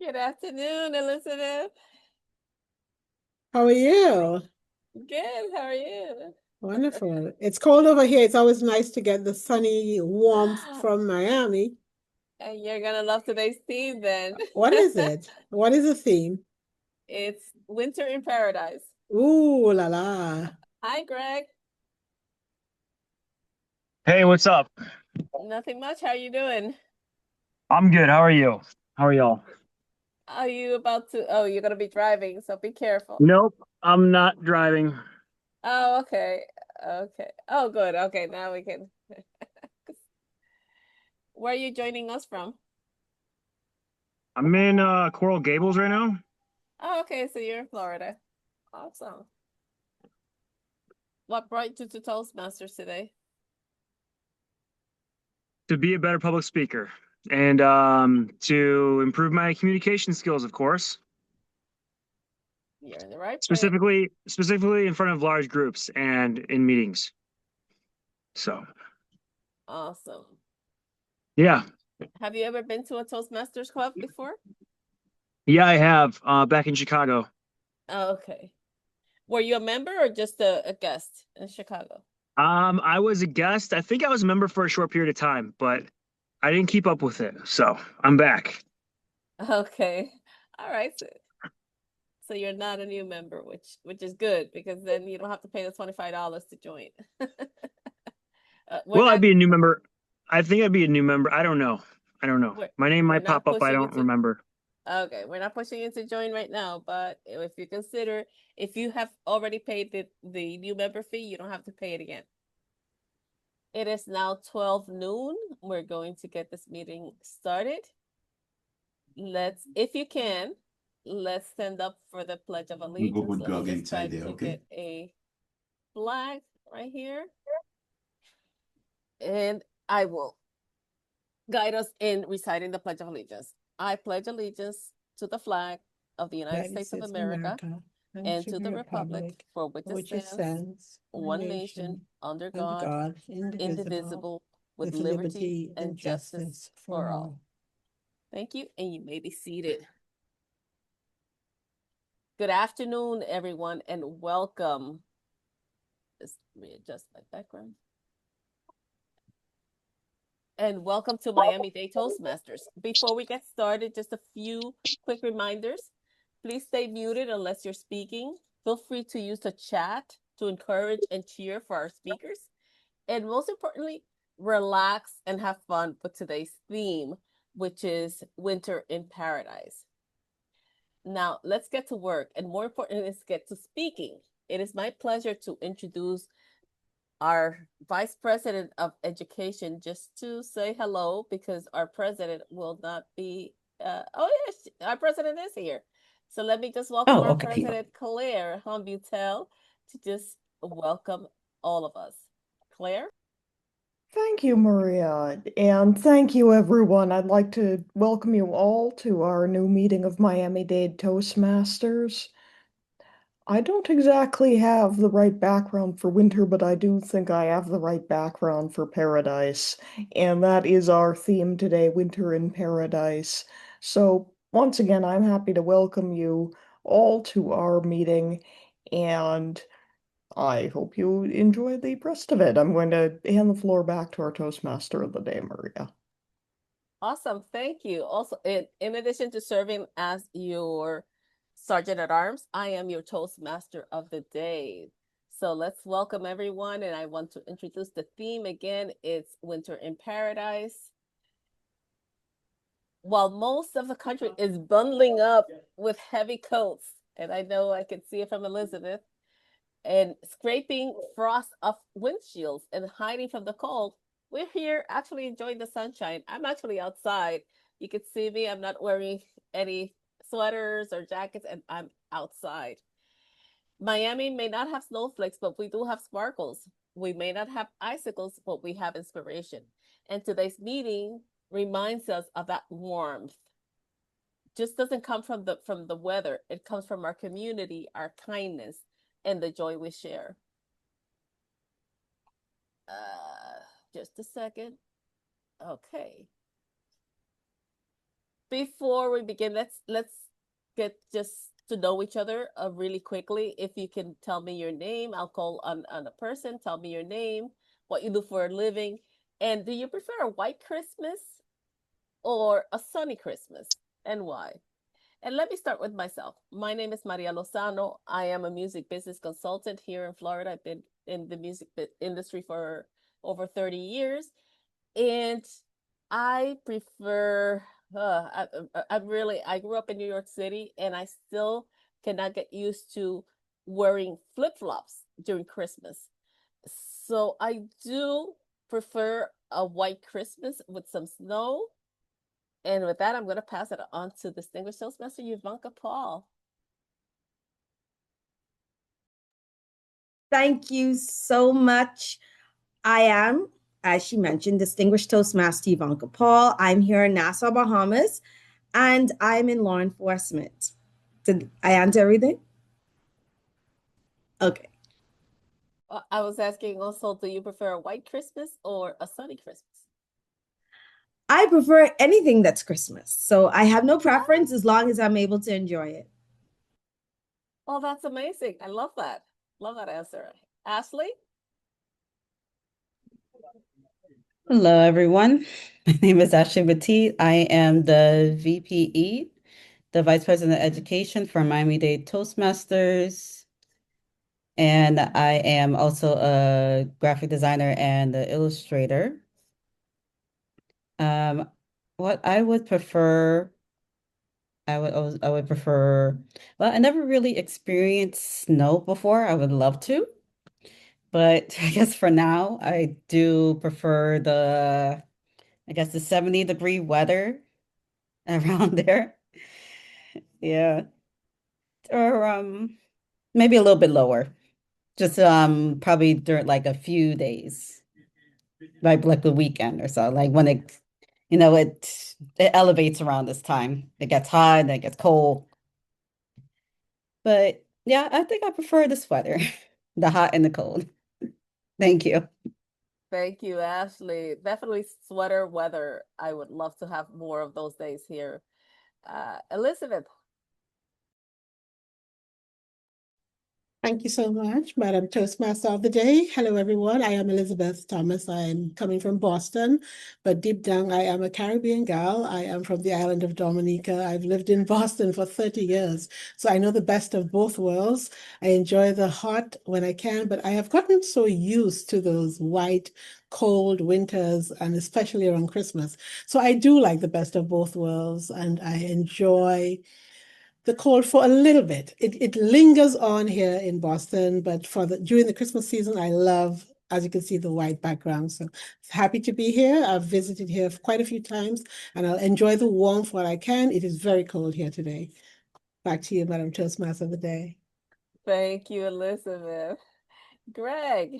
Good afternoon, Elizabeth. How are you? Good. How are you? Wonderful. It's cold over here. It's always nice to get the sunny warmth from Miami. And you're gonna love today's theme then. What is it? What is the theme? It's winter in paradise. Ooh la la. Hi, Greg. Hey, what's up? Nothing much. How you doing? I'm good. How are you? How are y'all? Are you about to? Oh, you're gonna be driving, so be careful. Nope, I'm not driving. Oh, okay. Okay. Oh, good. Okay, now we can. Where are you joining us from? I'm in Coral Gables right now. Oh, okay. So you're in Florida. Awesome. What brought you to Toastmasters today? To be a better public speaker and to improve my communication skills, of course. You're in the right place. Specifically in front of large groups and in meetings. So, Awesome. yeah. Have you ever been to a Toastmasters club before? Yeah, I have back in Chicago. Oh, okay. Were you a member or just a guest in Chicago? I was a guest. I think I was a member for a short period of time, but I didn't keep up with it. So, I'm back. Okay. All right. So you're not a new member, which is good because then you don't have to pay the $25 to join. We're Well, I'd not be a new member. I think I'd be a new member. I don't know. I don't know. we're, My name we're might not pop up. I pushing you don't to remember. okay, we're not pushing you to join right now, but if you consider if you have already paid the new member fee, you don't have to pay it again. It is now 12 noon. We're going to get this meeting started. If you can, let's stand up for the Pledge of Allegiance. Let me just try to get a flag right here. And I will guide us in reciting the Pledge of Allegiance. I pledge allegiance to the flag of the United United States of States of America America and and to to the the republic republic for which for it which it stands, stands, one one nation, nation, under under God, God, indivisible, indivisible, with with liberty liberty and and justice justice for for all. all. Thank you, and you may be seated. Good afternoon, everyone, and welcome. Just readjust my background. And welcome to Miami Dade Toastmasters. Before we get started, just a few quick reminders. Please stay muted unless you're speaking. Feel free to use the chat to encourage and cheer for our speakers. And most importantly, relax and have fun with today's theme, which is Winter in Paradise. Now, let's get to work. And more important, let's get to speaking. It is my pleasure to introduce our Vice President of Education just to say hello because our president will not be. Oh, yes, our president is here. So let me just welcome Oh, our okay. president, Claire Humbutel, to just welcome all of us. Claire? Thank you, Maria. And thank you, everyone. I'd like to welcome you all to our new meeting of Miami-Dade Toastmasters. I don't exactly have the right background for winter, but I do think I have the right background for paradise. And that is our theme today, Winter in Paradise. So, once again, I'm happy to welcome you all to our meeting. And I hope you enjoy the rest of it. I'm going to hand the floor back to our Toastmaster of the day, Maria. Awesome. Thank you. Also, in addition to serving as your Sergeant at Arms, I am your Toastmaster of the day. So let's welcome everyone. And I want to introduce the theme again. It's Winter in Paradise. While most of the country is bundling up with heavy coats, and I know I can see it from Elizabeth, and scraping frost off windshields and hiding from the cold, we're here actually enjoying the sunshine. I'm actually outside. You can see me. I'm not wearing any sweaters or jackets, and I'm outside. Miami may not have snowflakes, but we do have sparkles. We may not have icicles, but we have inspiration. And today's meeting reminds us of that warmth. Just doesn't come from the weather. It comes from our community, our kindness, and the joy we share. Just a second. Okay. before we begin, let's get just to know each other really quickly. If you can tell me your name, I'll call on a person. Tell me your name, what you do for a living, and do you prefer a white Christmas or a sunny Christmas, and why? And let me start with myself. My name is Maria Lozano. I am a music business consultant here in Florida. I've been in the music industry for over 30 years. And I prefer, I grew up in New York City and I still cannot get used to wearing flip-flops during Christmas. So I do prefer a white Christmas with some snow. And with that, I'm going to pass it on to Distinguished Toastmaster Euvanka Paul. Thank you so much. I am, as she mentioned, Distinguished Toastmaster Euvanka Paul. I'm here in Nassau, Bahamas, and I'm in law enforcement. Did I answer everything? Okay. I was asking also, do you prefer a white Christmas or a sunny Christmas? I prefer anything that's Christmas. So I have no preference as long as I'm able to enjoy it. Oh, that's amazing. I love that. Love that answer. Ashley? Hello, everyone. My name is Ashley Petit. I am the VPE, the Vice President of Education for Miami-Dade Toastmasters. And I am also a graphic designer and an illustrator. What I would prefer, I would prefer, well, I never really experienced snow before. I would love to. But I guess for now, I do prefer the 70-degree weather around there. Yeah. Or maybe a little bit lower. Just probably during like a few days. Like the weekend or so. Like when it elevates around this time. It gets hot and it gets cold. But yeah, I think I prefer this weather. The hot and the cold. Thank you. Thank you, Ashley. Definitely sweater weather. I would love to have more of those days here. Elizabeth. Thank you so much, Madam Toastmaster of the Day. Hello, everyone. I am Elizabeth Thomas. I am coming from Boston, but deep down, I am a Caribbean gal. I am from the island of Dominica. I've lived in Boston for 30 years, so I know the best of both worlds. I enjoy the hot when I can, but I have gotten so used to those white, cold winters, and especially around Christmas. So I do like the best of both worlds, and I enjoy the cold for a little bit. It lingers on here in Boston, but during the Christmas season, I love, as you can see, the white background. So happy to be here. I've visited here quite a few times, and I'll enjoy the warmth while I can. It is very cold here today. Back to you, Madam Toastmaster of the Day. Thank you, Elizabeth. Greg.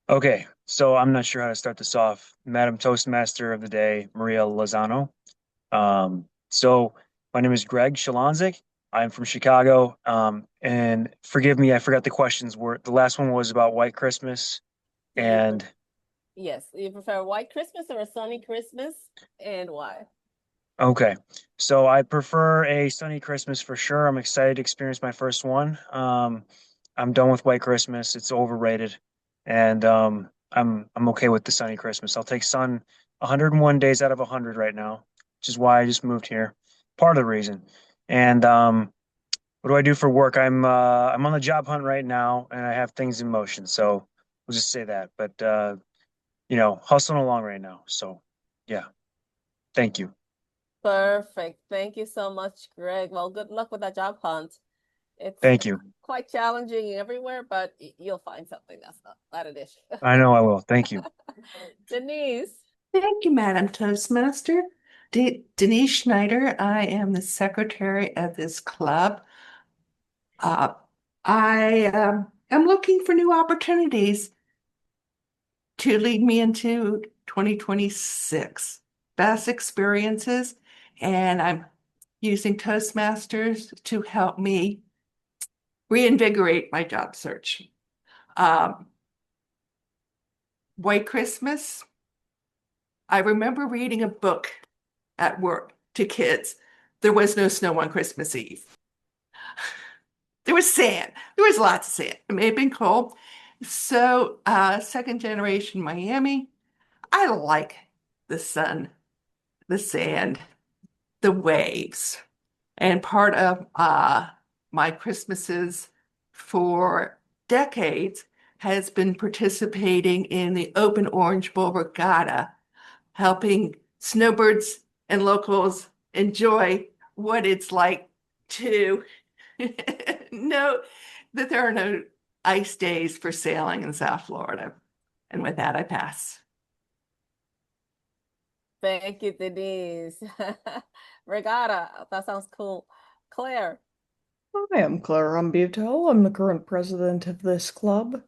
Okay, so I'm not sure how to start this off. Madam Toastmaster of the Day, Maria Lozano. So my name is Greg Shalanzik. I'm from Chicago. And forgive me, I forgot the questions were. The last one was about White Christmas. And yes, you prefer a white Christmas or a sunny Christmas, and why? okay, so I prefer a sunny Christmas for sure. I'm excited to experience my first one. I'm done with White Christmas. It's overrated. And I'm okay with the sunny Christmas. I'll take sun 101 days out of 100 right now, which is why I just moved here. Part of the reason. And what do I do for work? I'm on the job hunt right now and I have things in motion. So we'll just say that. But hustling along right now. So yeah. Thank you. Perfect. Thank you so much, Greg. Well, good luck with that job hunt. It's Thank you. quite challenging everywhere, but you'll find something. That's not an issue. I know I will. Thank you. Denise. Thank you, Madam Toastmaster. Denise Schneider. I am the secretary of this club. I am looking for new opportunities to lead me into 2026. Best experiences, and I'm using Toastmasters to help me reinvigorate my job search. White Christmas. I remember reading a book at work to kids there was no snow on Christmas Eve. There was sand. There was lots of sand. It may have been cold. So, second generation Miami, I like the sun, the sand, the waves. And part of my Christmases for decades has been participating in the Open Orange Bowl Regatta, helping snowbirds and locals enjoy what it's like to know that there are no ice days for sailing in South Florida. And with that, I pass. Thank you, Denise. Regatta, that sounds cool. Claire. I am Claire Rambuteau. I'm the current president of this club,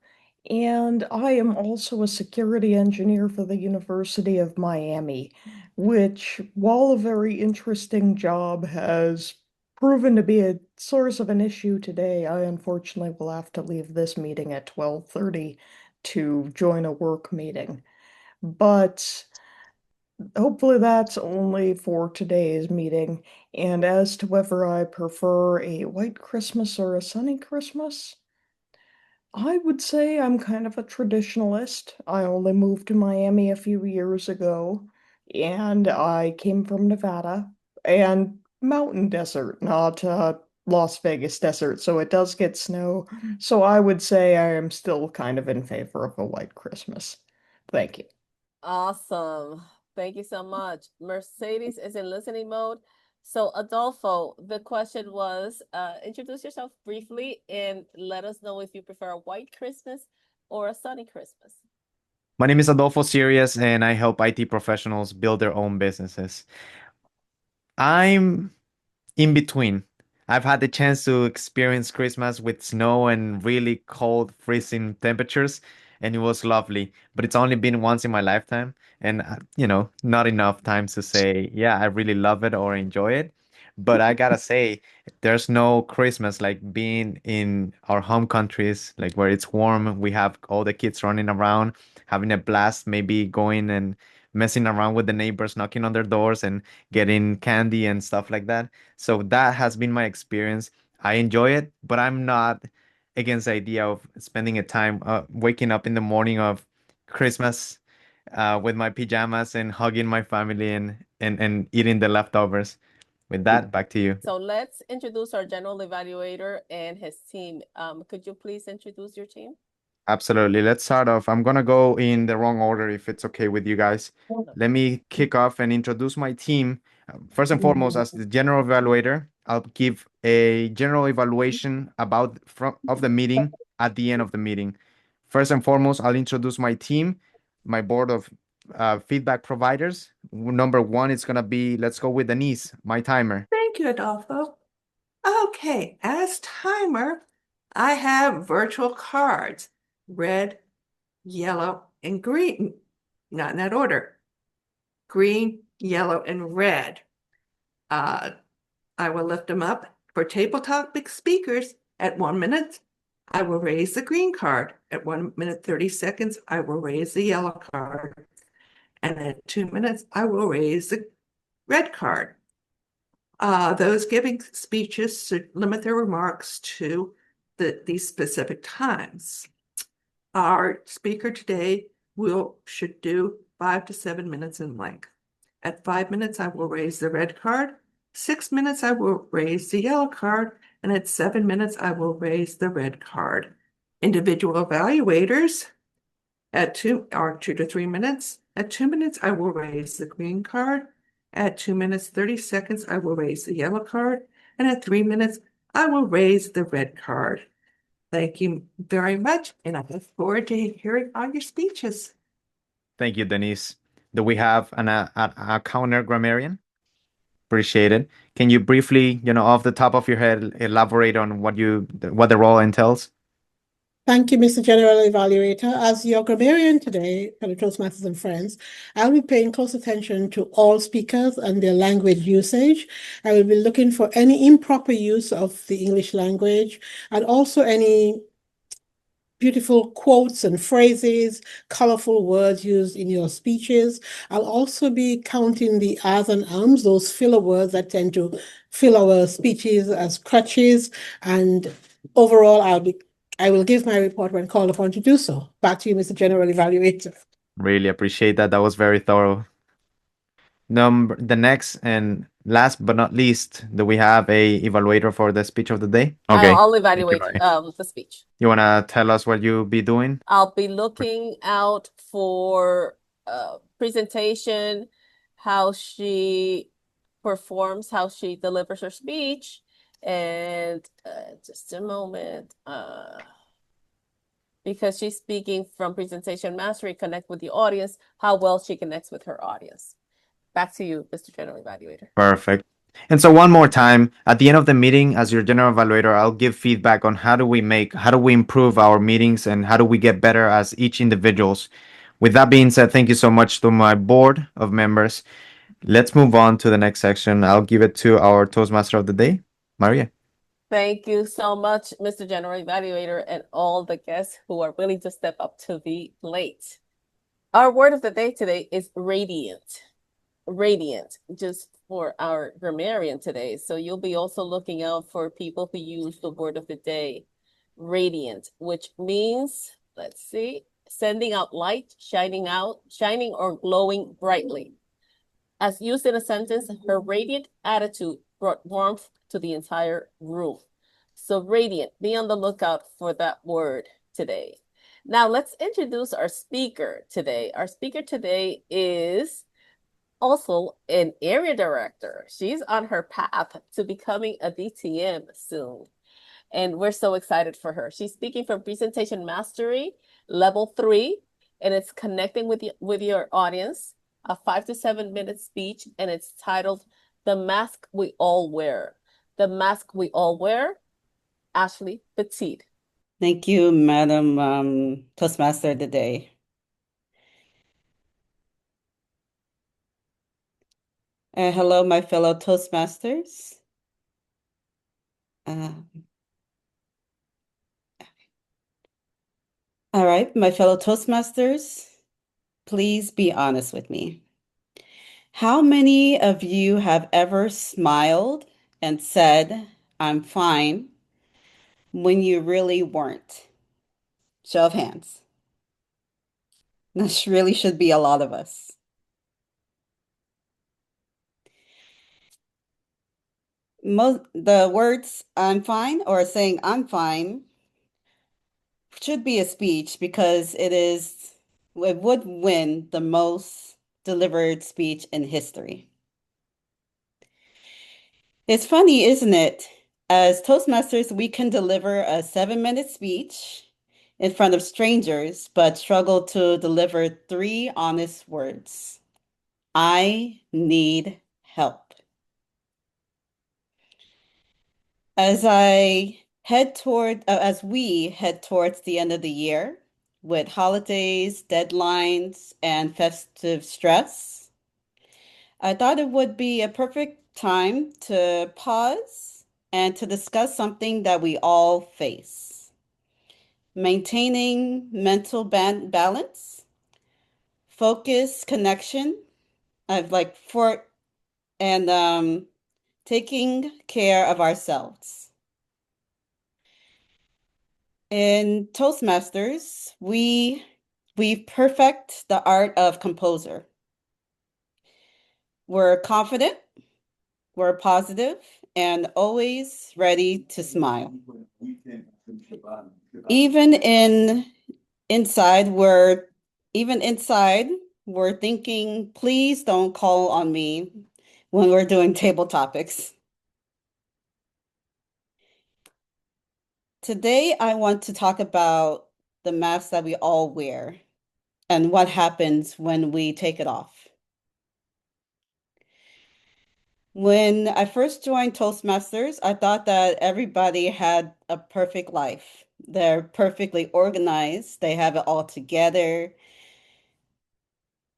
and I am also a security engineer for the University of Miami, which, while a very interesting job, has proven to be a source of an issue today. I unfortunately will have to leave this meeting at 12:30 to join a work meeting. But hopefully that's only for today's meeting. And as to whether I prefer a white Christmas or a sunny Christmas, I would say I'm kind of a traditionalist. I only moved to Miami a few years ago, and I came from Nevada and mountain desert, not Las Vegas desert, so it does get snow. So I would say I am still kind of in favor of a white Christmas. Thank you. Awesome. Thank you so much. Mercedes is in listening mode. So Adolfo, the question was, introduce yourself briefly and let us know if you prefer a white Christmas or a sunny Christmas. My name is Adolfo Sirias, and I help IT professionals build their own businesses. I'm in between. I've had the chance to experience Christmas with snow and really cold, freezing temperatures, and it was lovely. But it's only been once in my lifetime, and not enough times to say, yeah, I really love it or enjoy it. But I gotta say, there's no Christmas like being in our home countries, like where it's warm. We have all the kids running around, having a blast, maybe going and messing around with the neighbors, knocking on their doors and getting candy and stuff like that. So that has been my experience. I enjoy it, but I'm not against the idea of spending a time waking up in the morning of Christmas with my pajamas and hugging my family and eating the leftovers. With that, back to you. So let's introduce our General Evaluator and his team. Could you please introduce your team? Absolutely. Let's start off. I'm gonna go in the wrong order if it's okay with you guys. Let me kick off and introduce my team. First and foremost, as the general evaluator, I'll give a general evaluation of the meeting at the end of the meeting. First and foremost, I'll introduce my team, my board of feedback providers. Number one is gonna be, let's go with Denise, my timer. Thank you, Adolfo. Okay, as timer, I have virtual cards, red, yellow, and green. Not in that order. Green, yellow, and red. I will lift them up. For tabletop speakers, at 1 minute, I will raise the green card. At 1 minute, 30 seconds, I will raise the yellow card. And at 2 minutes, I will raise the red card. Those giving speeches should limit their remarks to these specific times. Our speaker today should do 5 to 7 minutes in length. At 5 minutes, I will raise the red card. 6 minutes, I will raise the yellow card. And at 7 minutes, I will raise the red card. Individual evaluators at 2 to 3 minutes. At 2 minutes, I will raise the green card. At 2 minutes, 30 seconds, I will raise the yellow card. And at 3 minutes, I will raise the red card. Thank you very much, and I look forward to hearing all your speeches. Thank you, Denise. Do we have a counter grammarian? Appreciate it. Can you briefly, off the top of your head, elaborate on what the role entails? Thank you, Mr. General Evaluator. As your grammarian today, for the Toastmasters and Friends, I'll be paying close attention to all speakers and their language usage. I will be looking for any improper use of the English language and also any beautiful quotes and phrases, colorful words used in your speeches. I'll also be counting the ahs and ums, those filler words that tend to fill our speeches as crutches. And overall, I will give my report when called upon to do so. Back to you, Mr. General Evaluator. Really appreciate that. That was very thorough. The next and last but not least, do we have a evaluator for the speech of the day? Okay. I'll Thank you, evaluate Maria. the speech. You wanna tell us what you'll be doing? I'll be looking out for presentation, how she performs, how she delivers her speech, and just a moment, because she's speaking from presentation mastery, connect with the audience, how well she connects with her audience. Back to you, Mr. General Evaluator. Perfect. And so one more time, at the end of the meeting, as your general evaluator, I'll give feedback on how do we improve our meetings and how do we get better as each individuals. With that being said, thank you so much to my board of members. Let's move on to the next section. I'll give it to our Toastmaster of the day, Maria. Thank you so much, Mr. General Evaluator, and all the guests who are willing to step up to the plate. Our word of the day today is radiant. Radiant, just for our grammarian today. So you'll be also looking out for people who use the word of the day, radiant, which means, let's see, sending out light, shining or glowing brightly. As used in a sentence, her radiant attitude brought warmth to the entire room. So radiant, be on the lookout for that word today. Now let's introduce our speaker today. Our speaker today is also an area director. She's on her path to becoming a DTM soon. And we're so excited for her. She's speaking from Presentation Mastery, Level 3, and it's connecting with your audience, a 5 to 7 minute speech, and it's titled The Mask We All Wear. The Mask We All Wear, Ashley Petit. Thank you, Madam Toastmaster of the day. Hello, my fellow Toastmasters. All right, my fellow Toastmasters, please be honest with me. How many of you have ever smiled and said, "I'm fine," when you really weren't? Show of hands. This really should be a lot of us. The words "I'm fine" or saying "I'm fine" should be a speech because it would win the most delivered speech in history. It's funny, isn't it? As Toastmasters, we can deliver a 7-minute speech in front of strangers, but struggle to deliver 3 honest words. I need help. As we head towards the end of the year with holidays, deadlines, and festive stress, I thought it would be a perfect time to pause and to discuss something that we all face. Maintaining mental balance, focus, connection, and taking care of ourselves. In Toastmasters, we perfect the art of composer. We're confident, we're positive, and always ready to smile. Even inside, we're thinking, please don't call on me when we're doing table topics. Today, I want to talk about the mask that we all wear and what happens when we take it off. When I first joined Toastmasters, I thought that everybody had a perfect life. They're perfectly organized, they have it all together.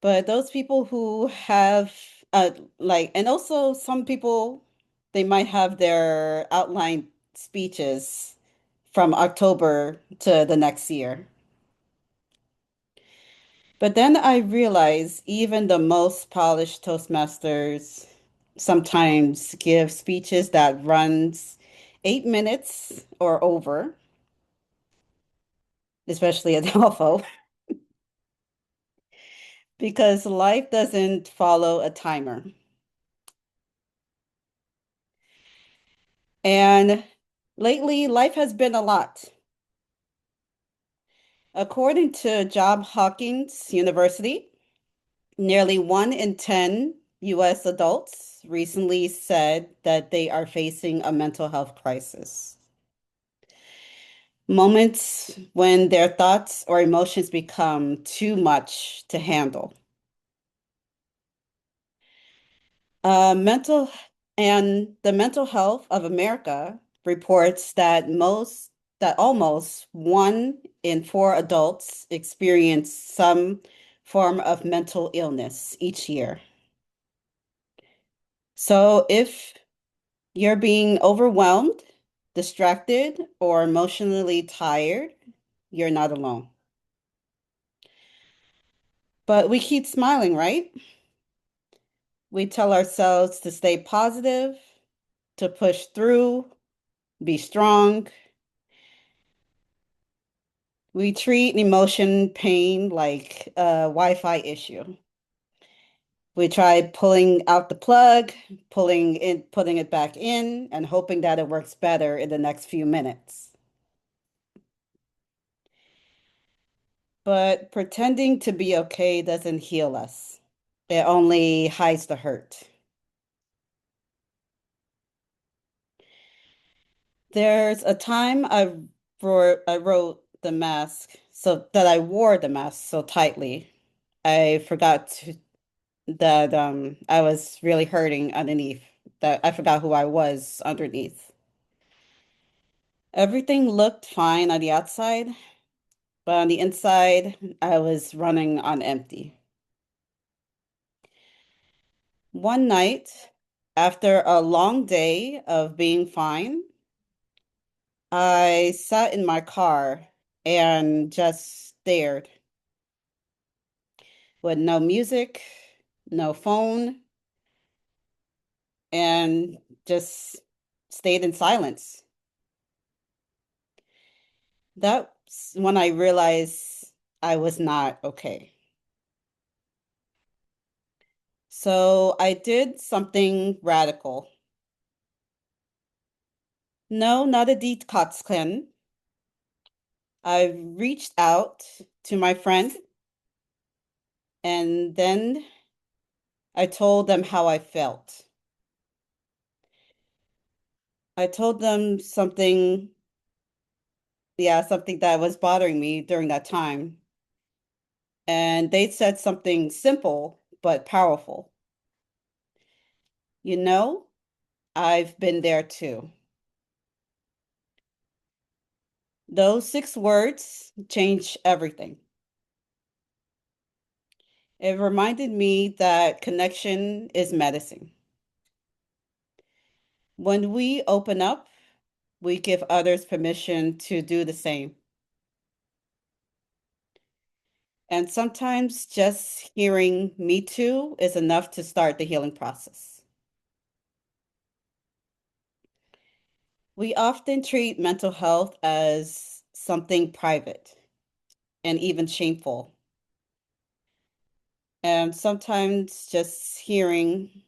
But those people who have, and also some people, they might have their outline speeches from October to the next year. But then I realized even the most polished Toastmasters sometimes give speeches that runs 8 minutes or over, especially Adolfo, because life doesn't follow a timer. And lately, life has been a lot. According to Johns Hopkins University, nearly 1 in 10 US adults recently said that they are facing a mental health crisis. Moments when their thoughts or emotions become too much to handle. Mental and the Mental Health of America reports that almost 1 in 4 adults experience some form of mental illness each year. So if you're being overwhelmed, distracted, or emotionally tired, you're not alone. But we keep smiling, right? We tell ourselves to stay positive, to push through, be strong. We treat emotion pain like a Wi-Fi issue. We try pulling out the plug, putting it back in, and hoping that it works better in the next few minutes. But pretending to be okay doesn't heal us. It only hides the hurt. There's a time I wrote the mask so that I wore the mask so tightly. I forgot that I was really hurting underneath, that I forgot who I was underneath. Everything looked fine on the outside, but on the inside, I was running on empty. One night, after a long day of being fine, I sat in my car and just stared with no music, no phone, and just stayed in silence. That's when I realized I was not okay. So I did something radical. No, not a detox cleanse. I reached out to my friend and then I told them how I felt. I told them something that was bothering me during that time. And they said something simple but powerful. You know, I've been there too. Those 6 words changed everything. It reminded me that connection is medicine. When we open up, we give others permission to do the same. And sometimes just hearing "me too" is enough to start the healing process. We often treat mental health as something private and even shameful. And sometimes just hearing,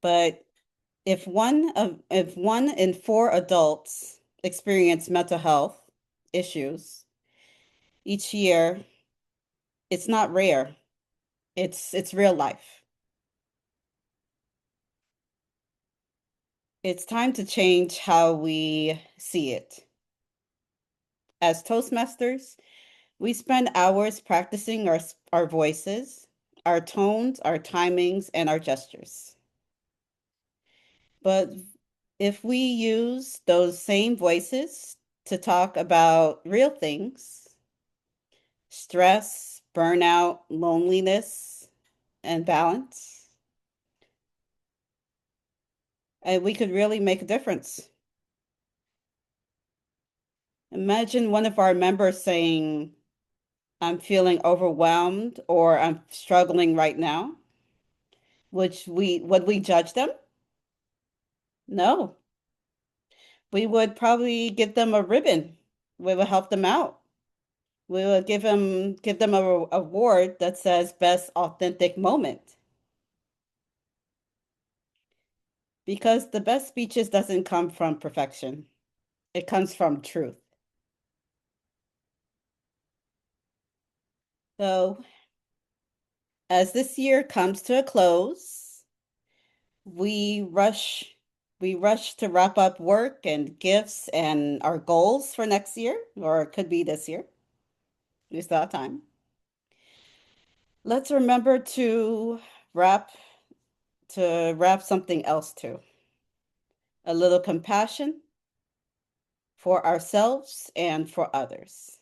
but if one in 4 adults experience mental health issues each year, it's not rare. It's real life. It's time to change how we see it. As Toastmasters, we spend hours practicing our voices, our tones, our timings, and our gestures. But if we use those same voices to talk about real things, stress, burnout, loneliness, and balance, and we could really make a difference. Imagine one of our members saying, I'm feeling overwhelmed or I'm struggling right now. Would we judge them? No. We would probably give them a ribbon. We would help them out. We would give them a award that says best authentic moment. Because the best speeches doesn't come from perfection. It comes from truth. So as this year comes to a close, we rush to wrap up work and gifts and our goals for next year, or it could be this year. We still have time. Let's remember to wrap something else too. A little compassion for ourselves and for others.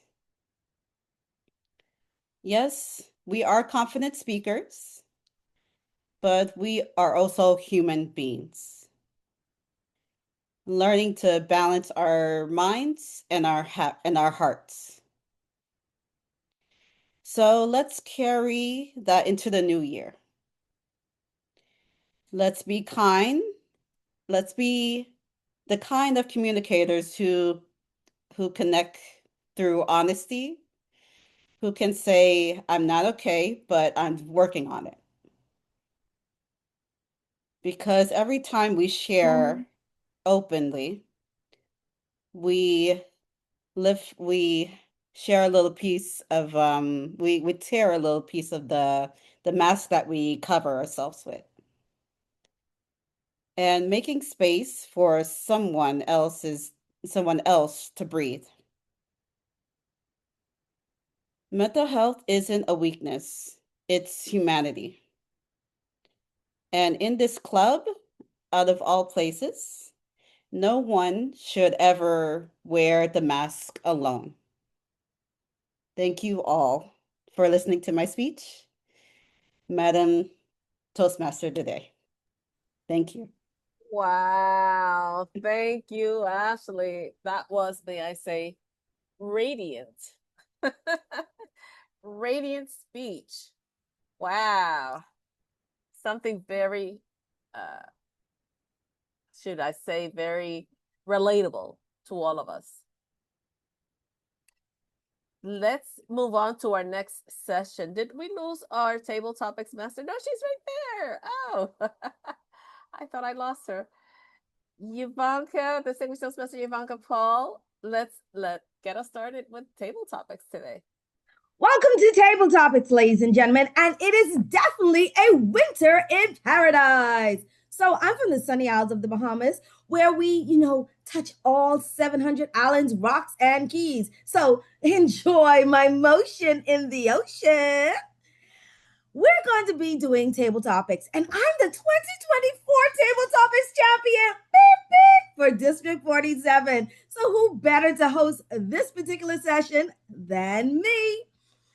Yes, we are confident speakers, but we are also human beings, learning to balance our minds and our hearts. So let's carry that into the new year. Let's be kind. Let's be the kind of communicators who connect through honesty, who can say, I'm not okay, but I'm working on it. Because every time we share openly, we share a little piece of we tear a little piece of the mask that we cover ourselves with. And making space for someone else to breathe. Mental health isn't a weakness, it's humanity. And in this club, out of all places, no one should ever wear the mask alone. Thank you all for listening to my speech. Madam Toastmaster today. Thank you. Wow. Thank you, Ashley. That was, may I say, radiant. Radiant speech. Wow. Something very, should I say, very relatable to all of us. Let's move on to our next session. Did we lose our table topics master? No, she's right there. Oh, I thought I lost her. Euvanka, distinguished Toastmaster Euvanka Paul, let's get us started with table topics today. Welcome to Table Topics, ladies and gentlemen, and it is definitely a winter in paradise. So I'm from the sunny Isles of the Bahamas, where we, touch all 700 islands, rocks, and keys. So enjoy my motion in the ocean. We're going to be doing table topics, and I'm the 2024 Table Topics champion for District 47. So who better to host this particular session than me?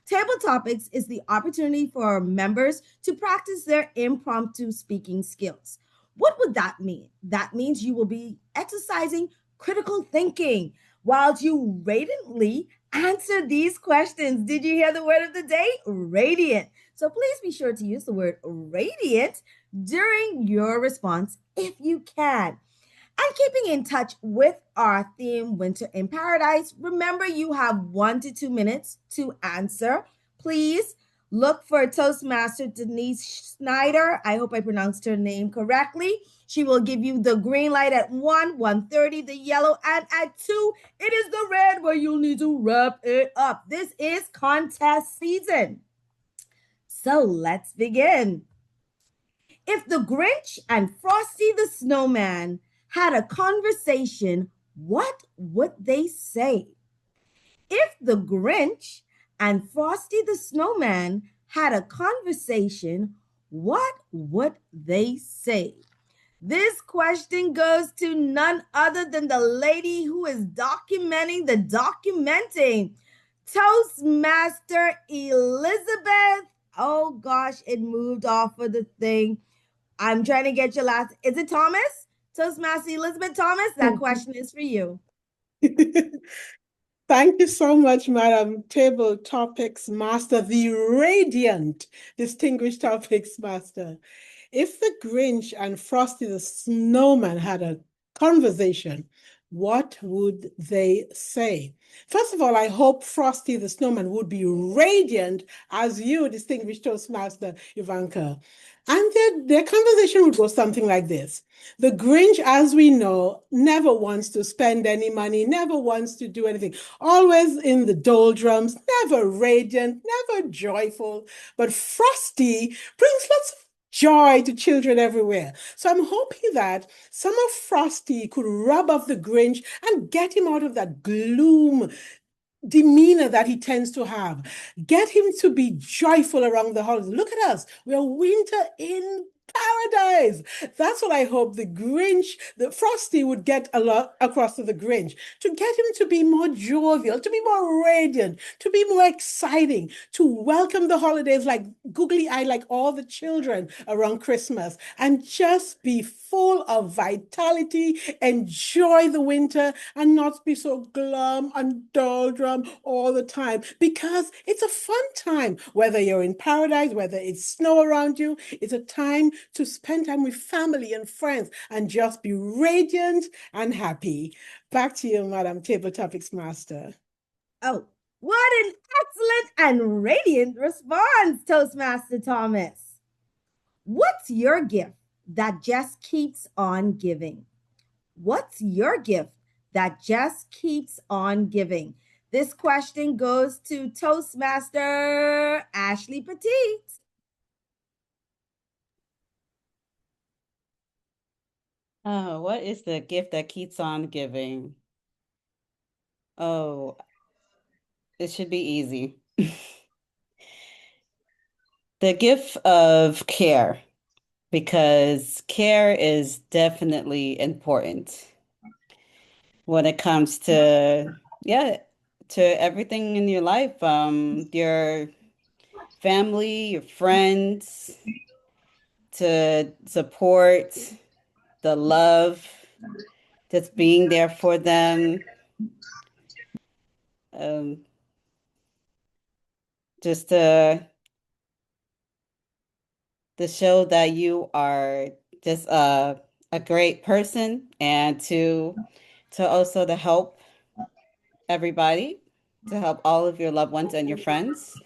Table Topics is the opportunity for members to practice their impromptu speaking skills. What would that mean? That means you will be exercising critical thinking while you radiantly answer these questions. Did you hear the word of the day? Radiant. So please be sure to use the word radiant during your response if you can. And keeping in touch with our theme, Winter in Paradise, remember you have 1 to 2 minutes to answer. Please look for Toastmaster Denise Schneider. I hope I pronounced her name correctly. She will give you the green light at 1:30, the yellow, and at 2, it is the red where you'll need to wrap it up. This is contest season. So let's begin. If the Grinch and Frosty the Snowman had a conversation, what would they say? If the Grinch and Frosty the Snowman had a conversation, what would they say? This question goes to none other than the lady who is documenting the documenting, Toastmaster Elizabeth. Oh gosh, it moved off of the thing. I'm trying to get your last. Is it Thomas? Toastmaster Elizabeth Thomas, that question is for you. Thank you so much, Madam Table Topics Master, the radiant Distinguished Topics Master. If the Grinch and Frosty the Snowman had a conversation, what would they say? First of all, I hope Frosty the Snowman would be radiant as you, Distinguished Toastmaster Euvanka. And their conversation would go something like this. The Grinch, as we know, never wants to spend any money, never wants to do anything, always in the doldrums, never radiant, never joyful. But Frosty brings lots of joy to children everywhere. So I'm hoping that some of Frosty could rub off the Grinch and get him out of that gloom demeanor that he tends to have. Get him to be joyful around the holidays. Look at us. We're winter in paradise. That's what I hope the Frosty would get a lot across to the Grinch, to get him to be more jovial, to be more radiant, to be more exciting, to welcome the holidays like googly-eyed, like all the children around Christmas, and just be full of vitality, enjoy the winter, and not be so glum and doldrum all the time, because it's a fun time, whether you're in paradise, whether it's snow around you. It's a time to spend time with family and friends and just be radiant and happy. Back to you, Madam Table Topics Master. Oh, what an excellent and radiant response, Toastmaster Thomas. What's your gift that just keeps on giving? What's your gift that just keeps on giving? This question goes to Toastmaster Ashley Petit. Oh, what is the gift that keeps on giving? Oh, it should be easy. The gift of care, because care is definitely important when it comes to, to everything in your life, your family, your friends, to support, the love, just being there for them, just to show that you are just a great person, and to also to help everybody, to help all of your loved ones and your friends,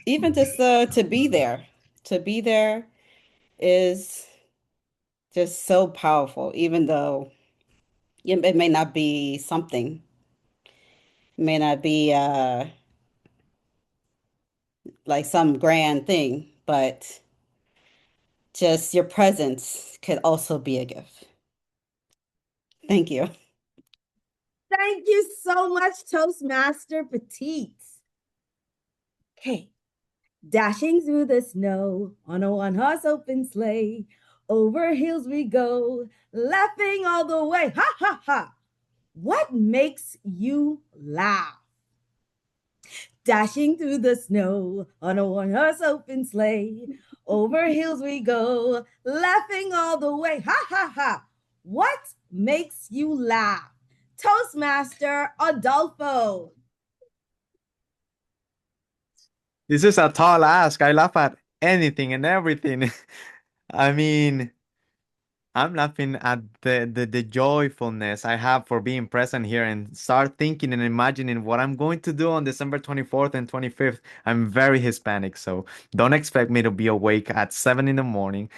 even just to be there. To be there is just so powerful, even though it may not be something, it may not be like some grand thing, but just your presence could also be a gift. Thank you. Thank you so much, Toastmaster Petit. Okay. Dashing through the snow on a one-horse open sleigh, over hills we go, laughing all the way. Ha, ha, ha. What makes you laugh? Dashing through the snow on a one-horse open sleigh, over hills we go, laughing all the way. Ha, ha, ha. What makes you laugh? Toastmaster Adolfo. This is a tall ask. I laugh at anything and everything. I mean, I'm laughing at the joyfulness I have for being present here and start thinking and imagining what I'm going to do on December 24th and 25th. I'm very Hispanic, so don't expect me to be awake at 7 in the morning.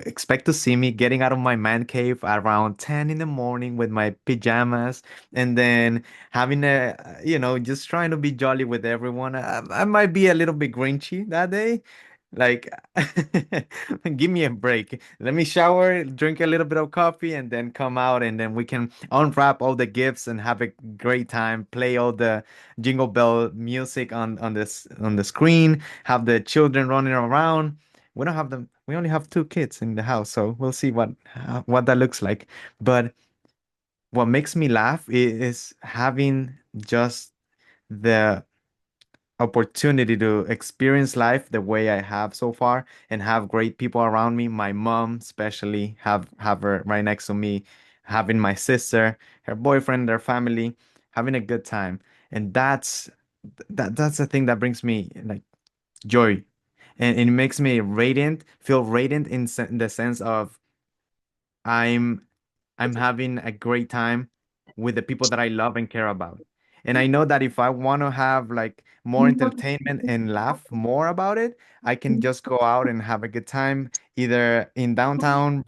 Expect to see me getting out of my man cave around 10 in the morning with my pajamas, and then having just trying to be jolly with everyone. I might be a little bit grinchy that day. Like, give me a break. Let me shower, drink a little bit of coffee, and then come out, and then we can unwrap all the gifts and have a great time. Play all the Jingle Bell music on the screen. Have the children running around. We don't have them. We only have two kids in the house, so we'll see what that looks like. But what makes me laugh is having just the opportunity to experience life the way I have so far and have great people around me. My mom, especially, have her right next to me, having my sister, her boyfriend, their family, having a good time. And that's the thing that brings me like joy. And it makes me feel radiant in the sense of I'm I'm having a great time with the people that I love and care about. And I know that if I want to have like more entertainment and laugh more about it, I can just go out and have a good time either in downtown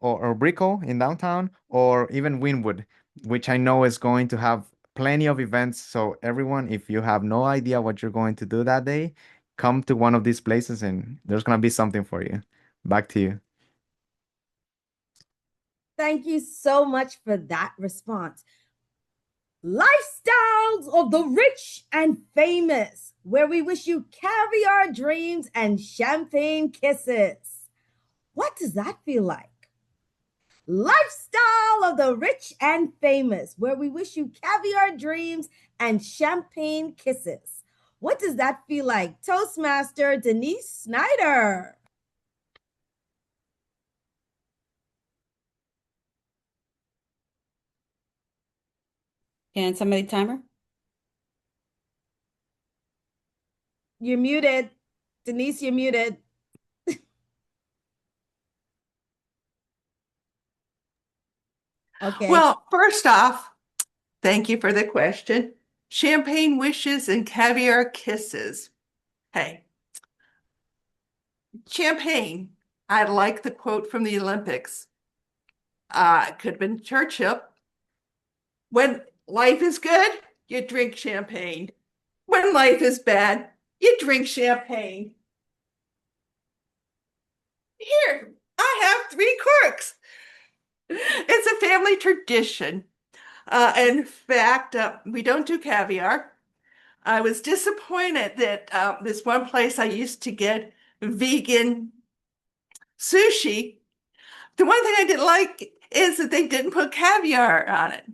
or Brickell in downtown or even Wynwood, which I know is going to have plenty of events. So everyone, if you have no idea what you're going to do that day, come to one of these places and there's going to be something for you. Back to you. Thank you so much for that response. Lifestyles of the rich and famous, where we wish you caviar dreams and champagne kisses. What does that feel like? Lifestyle of the rich and famous, where we wish you caviar dreams and champagne kisses. What does that feel like? Toastmaster Denise Schneider. Can somebody timer? You're muted. Denise, you're muted. Okay. Well, first off, thank you for the question. Champagne wishes and caviar kisses. Hey, champagne. I like the quote from the Olympics. It could have been Churchill. When life is good, you drink champagne. When life is bad, you drink champagne. Here, I have 3 corks. It's a family tradition. In fact, we don't do caviar. I was disappointed that this one place I used to get vegan sushi, the one thing I didn't like is that they didn't put caviar on it.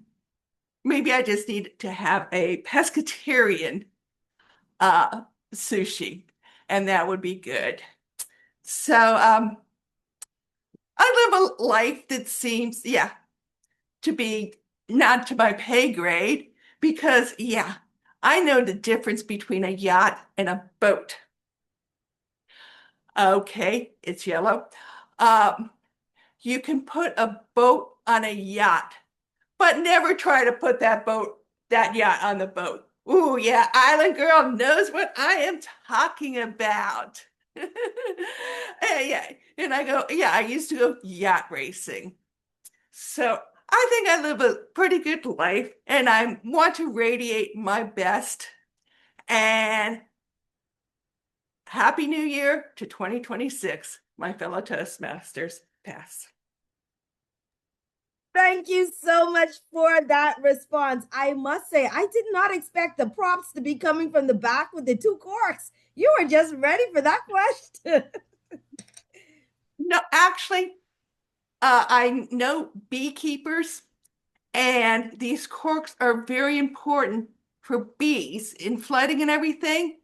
Maybe I just need to have a pescatarian sushi, and that would be good. So I live a life that seems, to be not to my pay grade because, I know the difference between a yacht and a boat. Okay, it's yellow. You can put a boat on a yacht, but never try to put that yacht on the boat. Ooh, yeah, Island Girl knows what I am talking about. Yeah, and I used to go yacht racing. So I think I live a pretty good life and I want to radiate my best. And Happy New Year to 2026, my fellow Toastmasters. Pass. Thank you so much for that response. I must say, I did not expect the props to be coming from the back with the 2 corks. You were just ready for that question. No, actually, I know beekeepers, and these corks are very important for bees in flooding and everything.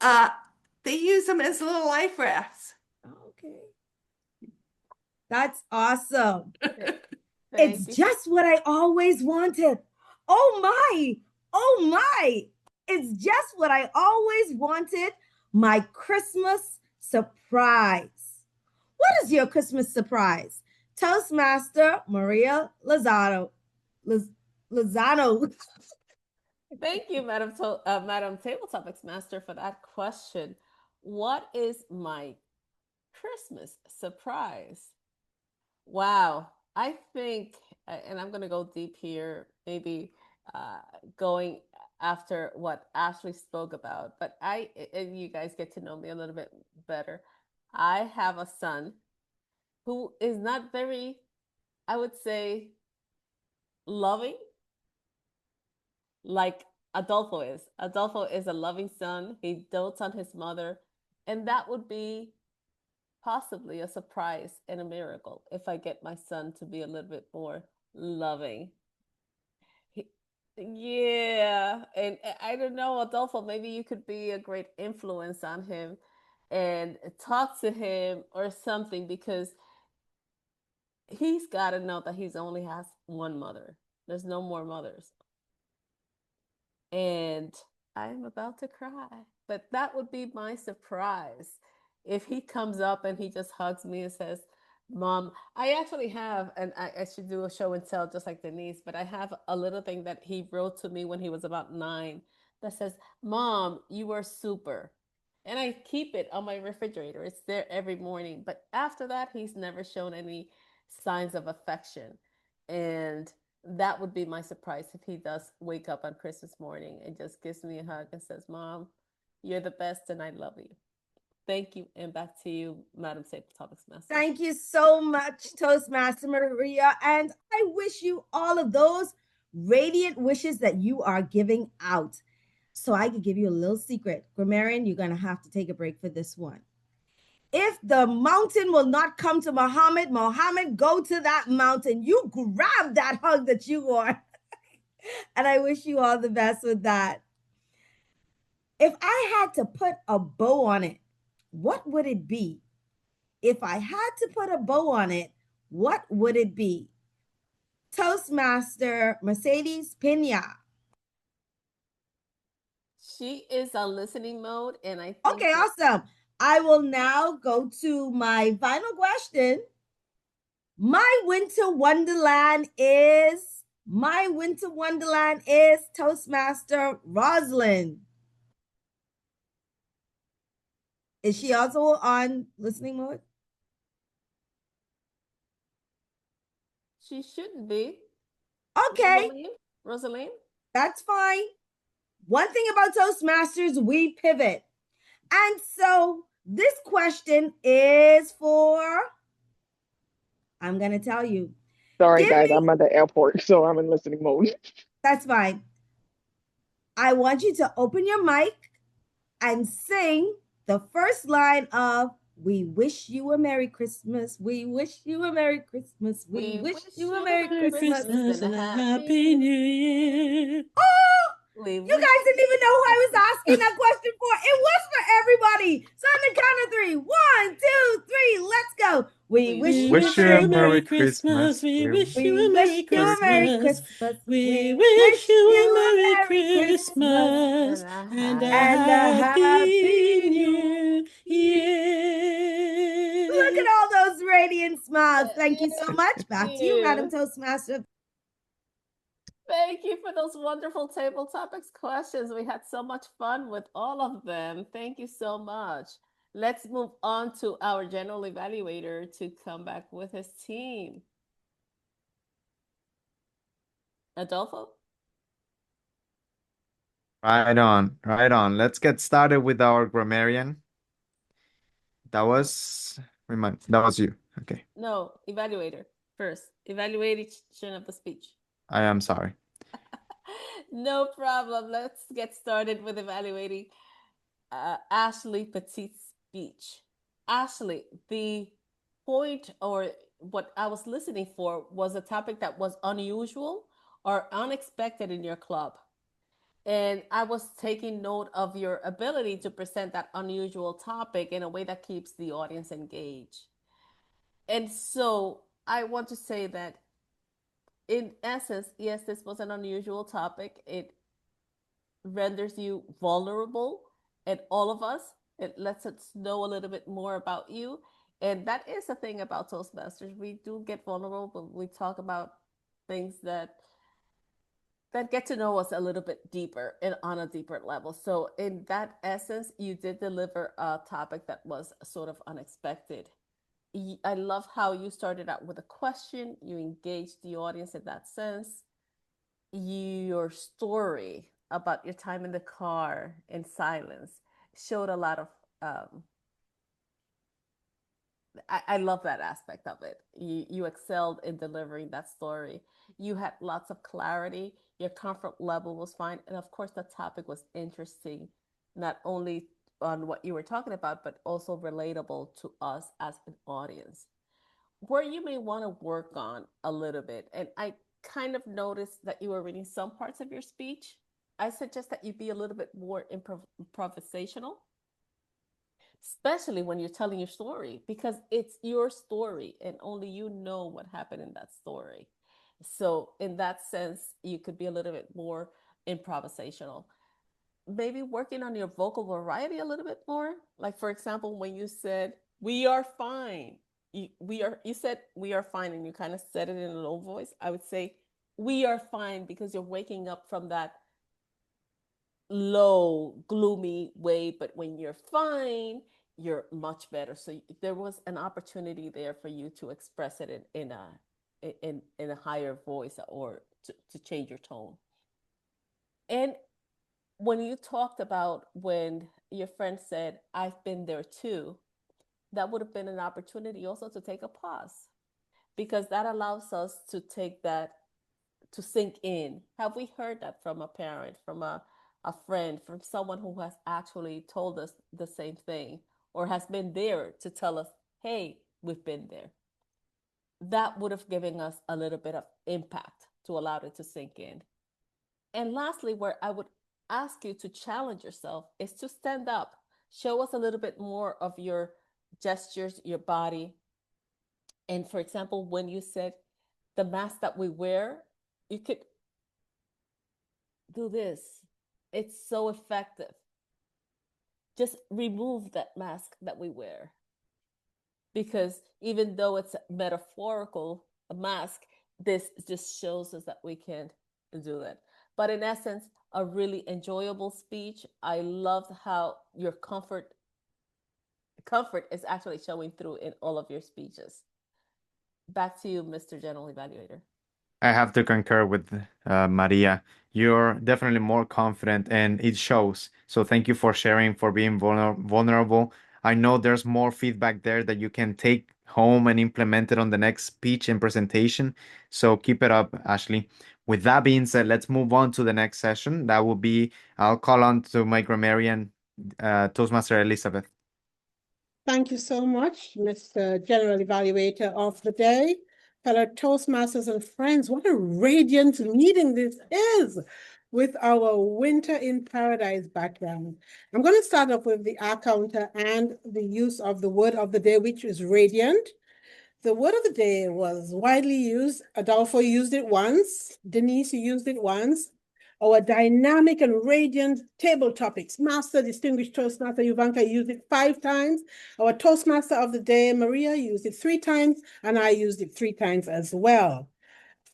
They use them as little life rafts. Okay. That's awesome. Thank It's you. just what I always wanted. Oh my, oh my. It's just what I always wanted. My Christmas surprise. What is your Christmas surprise? Toastmaster Maria Lozano. Lozano. Thank you, Madam Table Topics Master, for that question. What is my Christmas surprise? Wow, I think, and I'm going to go deep here, maybe going after what Ashley spoke about, but and you guys get to know me a little bit better. I have a son who is not very, I would say, loving like Adolfo is. Adolfo is a loving son. He dotes on his mother. And that would be possibly a surprise and a miracle if I get my son to be a little bit more loving. Yeah, and I don't know, Adolfo, maybe you could be a great influence on him and talk to him or something because he's got to know that he's only has one mother. There's no more mothers. And I'm about to cry. But that would be my surprise if he comes up and he just hugs me and says, Mom, I actually have, and I should do a show and tell just like Denise, but I have a little thing that he wrote to me when he was about 9 that says, Mom, you are super. And I keep it on my refrigerator. It's there every morning. But after that, he's never shown any signs of affection. And that would be my surprise if he does wake up on Christmas morning and just gives me a hug and says, Mom, you're the best and I love you. Thank you. And back to you, Madam Toastmaster. Thank you so much, Toastmaster Maria. And I wish you all of those radiant wishes that you are giving out. So I could give you a little secret. Grammarian, you're going to have to take a break for this one. If the mountain will not come to Muhammad, Muhammad, go to that mountain. You grab that hug that you want. And I wish you all the best with that. If I had to put a bow on it, what would it be? If I had to put a bow on it, what would it be? Toastmaster Mercedes Pena. She is on listening mode, and I think Okay, awesome. I will now go to my final question. My winter wonderland is Toastmaster Rosaline. Is she also on listening mode? She shouldn't be. Okay. Rosaline? That's fine. One thing about Toastmasters, we pivot. And so this question is for, I'm going to tell you. Sorry, guys, I'm at the airport, so I'm in listening mode. That's fine. I want you to open your mic and sing the first line of We Wish You a Merry Christmas. We wish you a Merry Christmas. We wish you a Merry Christmas and a Happy New Year. Oh, you guys didn't even know who I was asking that question for. It was for everybody. So on the count of 3, 1, 2, 3, let's go. We wish you a Merry Christmas. We wish you a Merry Christmas. We wish wish you a you Merry Christmas and a Happy New Year. Look at all those radiant smiles. Thank you so much. Back to you, Madam Toastmaster. Thank you for those wonderful table topics questions. We had so much fun with all of them. Thank you so much. Let's move on to our General Evaluator to come back with his team. Adolfo? Right on, right on. Let's get started with our grammarian. That was you. Okay. No, evaluator first. Evaluation of the speech. I am sorry. No problem. Let's get started with evaluating Ashley Petit's speech. Ashley, the point or what I was listening for was a topic that was unusual or unexpected in your club. And I was taking note of your ability to present that unusual topic in a way that keeps the audience engaged. And so I want to say that in essence, yes, this was an unusual topic. It renders you vulnerable, and all of us, it lets us know a little bit more about you. And that is the thing about Toastmasters. We do get vulnerable, but we talk about things that get to know us a little bit deeper and on a deeper level. So in that essence, you did deliver a topic that was sort of unexpected. I love how you started out with a question. You engaged the audience in that sense. Your story about your time in the car in silence showed a lot of I love that aspect of it. You excelled in delivering that story. You had lots of clarity. Your comfort level was fine. And of course, the topic was interesting, not only on what you were talking about, but also relatable to us as an audience. Where you may want to work on a little bit, and I kind of noticed that you were reading some parts of your speech, I suggest that you be a little bit more improvisational, especially when you're telling your story, because it's your story and only you know what happened in that story. So in that sense, you could be a little bit more improvisational. Maybe working on your vocal variety a little bit more. Like, for example, when you said, "We are fine," you said "we are fine," and you kind of said it in a low voice. I would say "we are fine," because you're waking up from that low, gloomy way. But when you're fine, you're much better. So there was an opportunity there for you to express it in a higher voice, or to change your tone. And when you talked about when your friend said, "I've been there too," that would have been an opportunity also to take a pause, because that allows us to take that to sink in. Have we heard that from a parent, from a friend, from someone who has actually told us the same thing, or has been there to tell us, "Hey, we've been there"? That would have given us a little bit of impact to allow it to sink in. And lastly, where I would ask you to challenge yourself is to stand up. Show us a little bit more of your gestures, your body. And for example, when you said the mask that we wear, you could do this. It's so effective. Just remove that mask that we wear. Because even though it's a metaphorical mask, this just shows us that we can do that. But in essence, a really enjoyable speech. I loved how your comfort is actually showing through in all of your speeches. Back to you, Mr. General Evaluator. I have to concur with Maria. You're definitely more confident and it shows. So thank you for sharing, for being vulnerable. I know there's more feedback there that you can take home and implement it on the next speech and presentation. So keep it up, Ashley. With that being said, let's move on to the next session. That will be, I'll call on to my grammarian, Toastmaster Elizabeth. Thank you so much, Mr. General Evaluator of the day. Fellow Toastmasters and friends, what a radiant meeting this is with our Winter in Paradise background. I'm going to start off with the R counter and the use of the word of the day, which is radiant. The word of the day was widely used. Adolfo used it once. Denise used it once. Our dynamic and radiant table topics, Master, Distinguished Toastmaster Euvanka used it 5 times. Our Toastmaster of the day, Maria, used it 3 times, and I used it 3 times as well.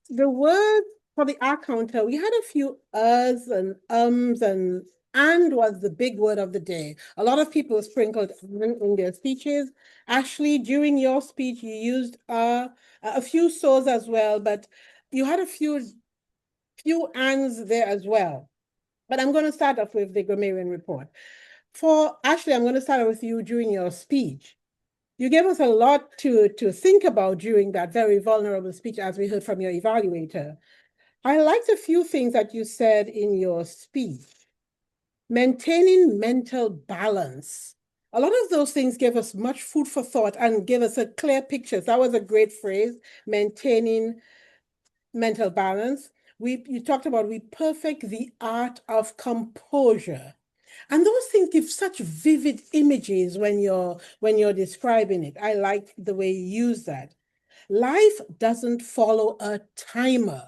The word for the R counter, we had a few uhs and and was the big word of the day. A lot of people sprinkled in their speeches. Ashley, during your speech, you used a few so's as well, but you had a few ands there as well. But I'm going to start off with the Grammarian report. For Ashley, I'm going to start with you during your speech. You gave us a lot to think about during that very vulnerable speech, as we heard from your evaluator. I liked a few things that you said in your speech. Maintaining mental balance. A lot of those things gave us much food for thought and gave us a clear picture. That was a great phrase, maintaining mental balance. You talked about we perfect the art of composure. And those things give such vivid images when you're describing it. I like the way you use that. Life doesn't follow a timer.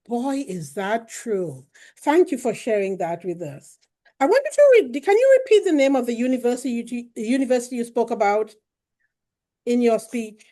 Boy, is that true. Thank you for sharing that with us. I wanted to read, can you repeat the name of the university you spoke about in your speech?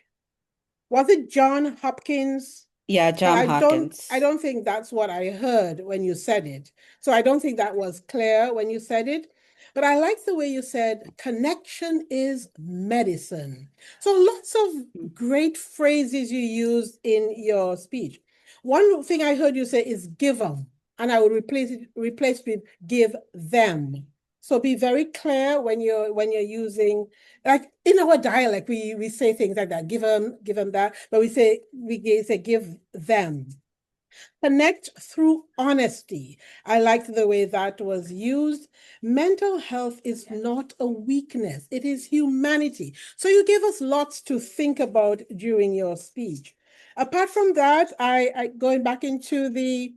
Was it John Hopkins? Yeah, John Hopkins. I don't think that's what I heard when you said it. So I don't think that was clear when you said it. But I like the way you said connection is medicine. So lots of great phrases you used in your speech. One thing I heard you say is give them, and I would replace with give them. So be very clear when you're using, like in our dialect, we say things like that, give them that, but we say give them. Connect through honesty. I liked the way that was used. Mental health is not a weakness, it is humanity. So you gave us lots to think about during your speech. Apart from that, I going back into the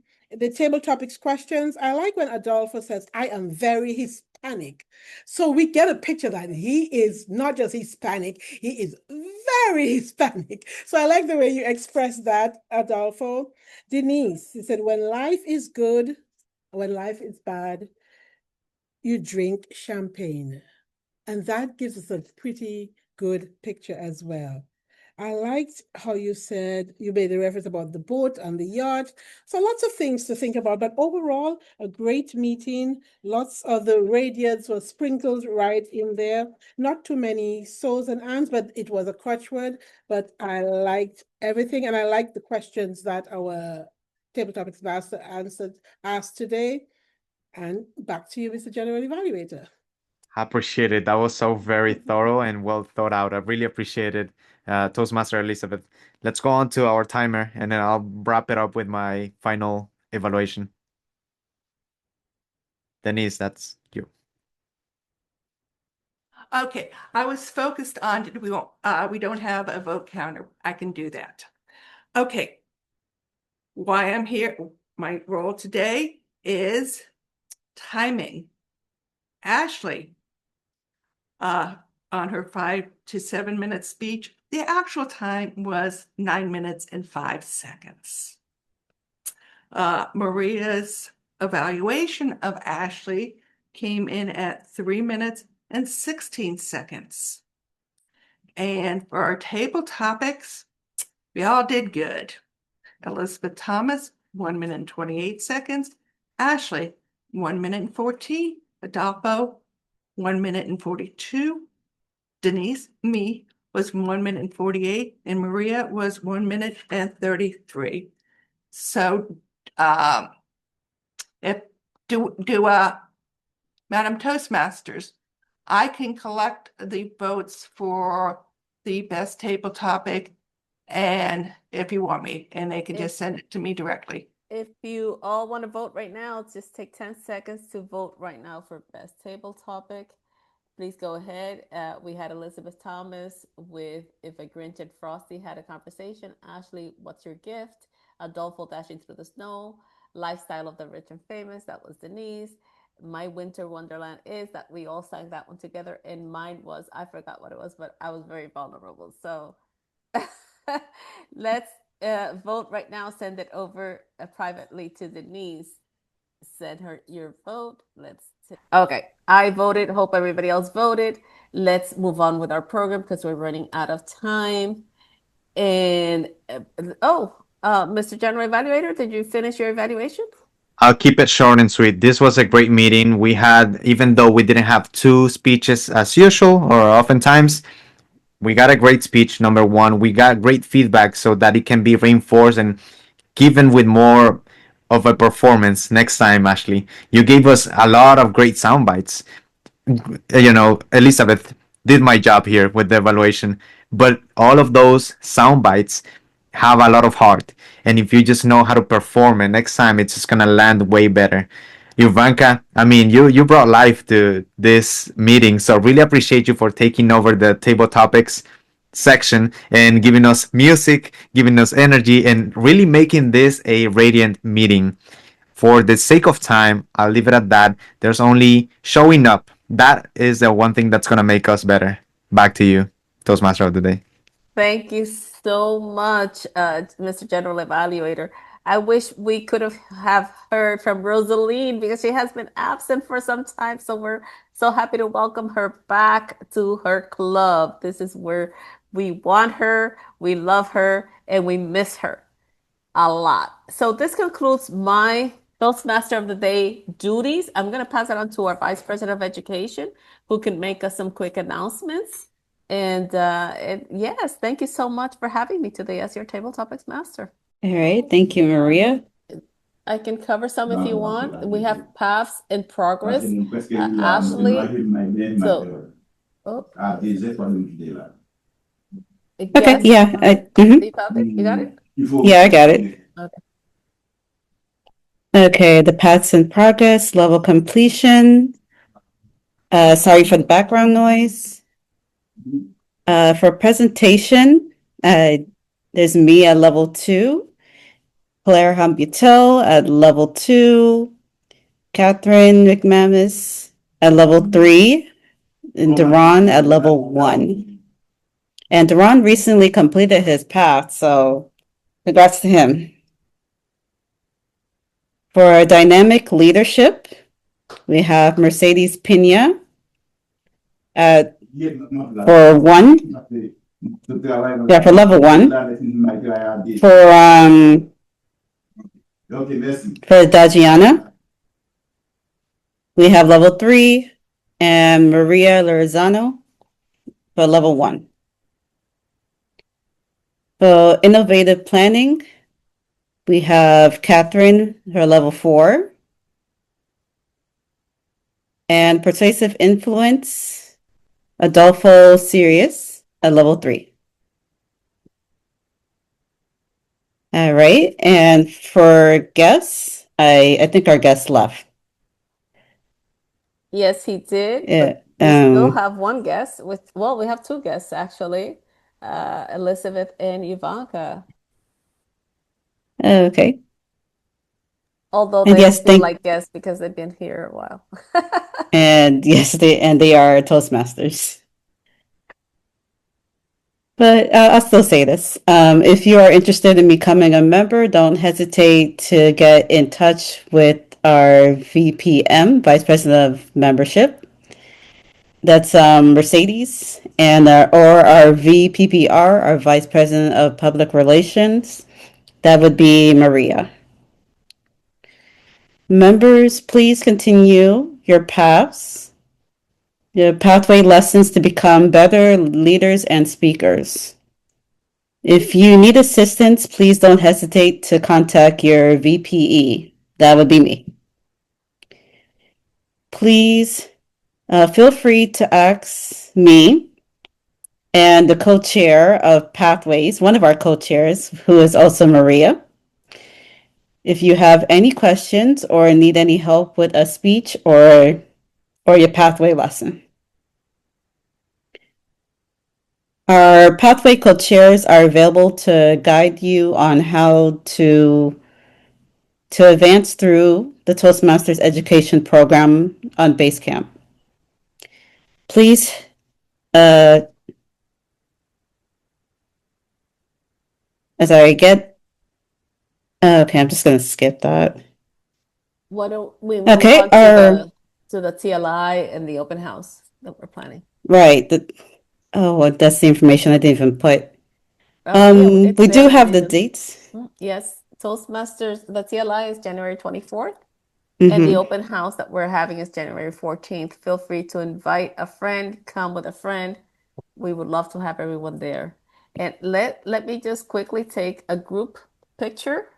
table topics questions. I like when Adolfo says, "I am very Hispanic." So we get a picture that he is not just Hispanic, he is very Hispanic. So I like the way you express that, Adolfo. Denise, he said, when life is good, when life is bad, you drink champagne. And that gives us a pretty good picture as well. I liked how you said you made a reference about the boat and the yacht. So lots of things to think about, but overall, a great meeting. Lots of the radiance was sprinkled right in there. Not too many so's and ands, but it was a crutchword. But I liked everything, and I liked the questions that our table topics master asked today. And back to you, Mr. General Evaluator. I appreciate it. That was so very thorough and well thought out. I really appreciate it, Toastmaster Elizabeth. Let's go on to our timer, and then I'll wrap it up with my final evaluation. Denise, that's you. Okay, I was focused on, we don't have a vote counter. I can do that. Okay, why I'm here, my role today is timing. Ashley, on her 5 to 7 minute speech, the actual time was 9 minutes and 5 seconds. Maria's evaluation of Ashley came in at 3 minutes and 16 seconds. And for our table topics, we all did good. Elizabeth Thomas, 1 minute and 28 seconds. Ashley, 1 minute and 14. Adolfo, 1 minute and 42. Denise, me, was 1 minute and 48. And Maria was 1 minute and 33. So, Madam Toastmasters, I can collect the votes for the best table topic, and if you want me, and they can just send it to me directly. If you all want to vote right now, just take 10 seconds to vote right now for best table topic. Please go ahead. We had Elizabeth Thomas with If a Grinch and Frosty Had a Conversation. Ashley, What's Your Gift? Adolfo, Dashing Through the Snow. Lifestyle of the Rich and Famous. That was Denise. My Winter Wonderland Is, that we all sang that one together. And mine was, I forgot what it was, but I was very vulnerable. So let's vote right now. Send it over privately to Denise. Send her your vote. Okay, I voted. Hope everybody else voted. Let's move on with our program because we're running out of time. And Mr. General Evaluator, did you finish your evaluation? I'll keep it short and sweet. This was a great meeting. We had, even though we didn't have 2 speeches as usual or oftentimes, we got a great speech, number one. We got great feedback so that it can be reinforced and given with more of a performance next time, Ashley. You gave us a lot of great sound bites. Elizabeth did my job here with the evaluation, but all of those sound bites have a lot of heart. And if you just know how to perform it next time, it's just gonna land way better. Euvanka, I mean, you brought life to this meeting, so really appreciate you for taking over the table topics section and giving us music, giving us energy, and really making this a radiant meeting. For the sake of time, I'll leave it at that. There's only showing up. That is the one thing that's gonna make us better. Back to you, Toastmaster of the day. Thank you so much, Mr. General Evaluator. I wish we could have heard from Rosaline because she has been absent for some time. So we're so happy to welcome her back to her club. This is where we want her, we love her, and we miss her a lot. So this concludes my Toastmaster of the Day duties. I'm going to pass it on to our Vice President of Education, who can make us some quick announcements. And yes, thank you so much for having me today as your Table Topics Master. All right, thank you, Maria. I can cover some if you want. We have paths in progress. Ashley. Okay, yeah. You found it? You got it? Yeah, I got it. Okay. Okay, the paths in progress, level completion. Sorry for the background noise. For presentation, There's me at level 2, Claire Hambutel at level 2, Catherine McManus at level 3, and Duran at level 1. And Duran recently completed his path, so congrats to him. For dynamic leadership, we have Mercedes Pina at for 1. Yeah, for level 1. For Dagiana, we have level 3, and Maria Lozano for level 1. For innovative planning, we have Catherine, her level 4. And persuasive influence, Adolfo Sirias at level 3. All right, and for guests, I think our guest left. Yes, he did. Yeah. We still have one guest well, we have 2 guests actually, Elizabeth and Euvanka. Okay. Although And they yes, don't feel like guests because they've been here a while. And yes, they are Toastmasters. But I'll still say this. If you are interested in becoming a member, don't hesitate to get in touch with our VPM, Vice President of Membership. That's Mercedes, and or our VPPR, our Vice President of Public Relations. That would be Maria. Members, please continue your paths, your pathway lessons to become better leaders and speakers. If you need assistance, please don't hesitate to contact your VPE. That would be me. Please feel free to ask me and the co-chair of Pathways, one of our co-chairs, who is also Maria, if you have any questions or need any help with a speech or your pathway lesson. Our pathway co-chairs are available to guide you on how to advance through the Toastmasters education program on Basecamp. Please, as I get, okay, I'm just going to skip that. Why don't we move Okay, on to the TLI and the open house that we're planning? Right. That's the information I didn't even put. Yeah, we do have the dates. Yes, Toastmasters, the TLI is January 24th, and the open house that we're having is January 14th. Feel free to invite a friend, come with a friend. We would love to have everyone there. And let me just quickly take a group picture.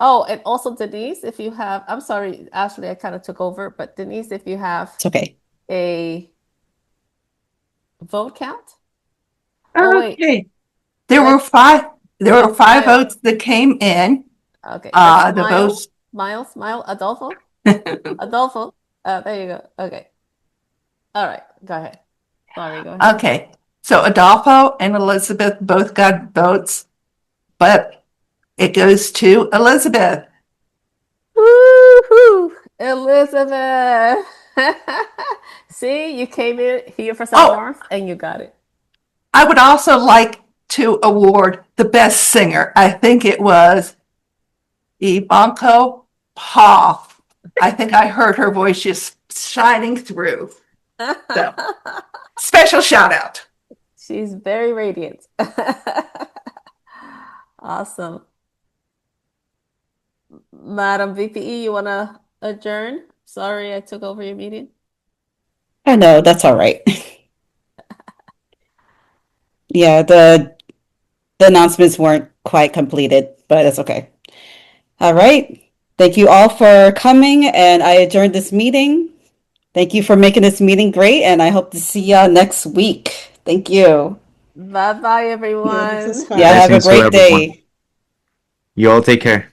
Oh, and also Denise, if you have, I'm sorry, Ashley, I kind of took over, but Denise, if you have It's okay. a vote count. Oh, wait. Okay. There were 5 votes that came in. Okay. The votes. Miles, Adolfo. Adolfo. There you go. Okay. All right. Go ahead. Sorry, go ahead. Okay. So Adolfo and Elizabeth both got votes, but it goes to Elizabeth. Woo-hoo! Elizabeth. See, you came in here for some warmth and you got it. I would also like to award the best singer. I think it was Euvanka Paul. I think I heard her voice just shining through. So, special shout out. She's very radiant. Awesome. Madam VPE, you want to adjourn? Sorry, I took over your meeting. I know, that's all right. Yeah, the announcements weren't quite completed, but it's okay. All right. Thank you all for coming, and I adjourned this meeting. Thank you for making this meeting great, and I hope to see y'all next week. Thank you. Bye-bye, everyone. Yeah, this is fun. Yeah, have a Blessings to great everyone. day. You all take care.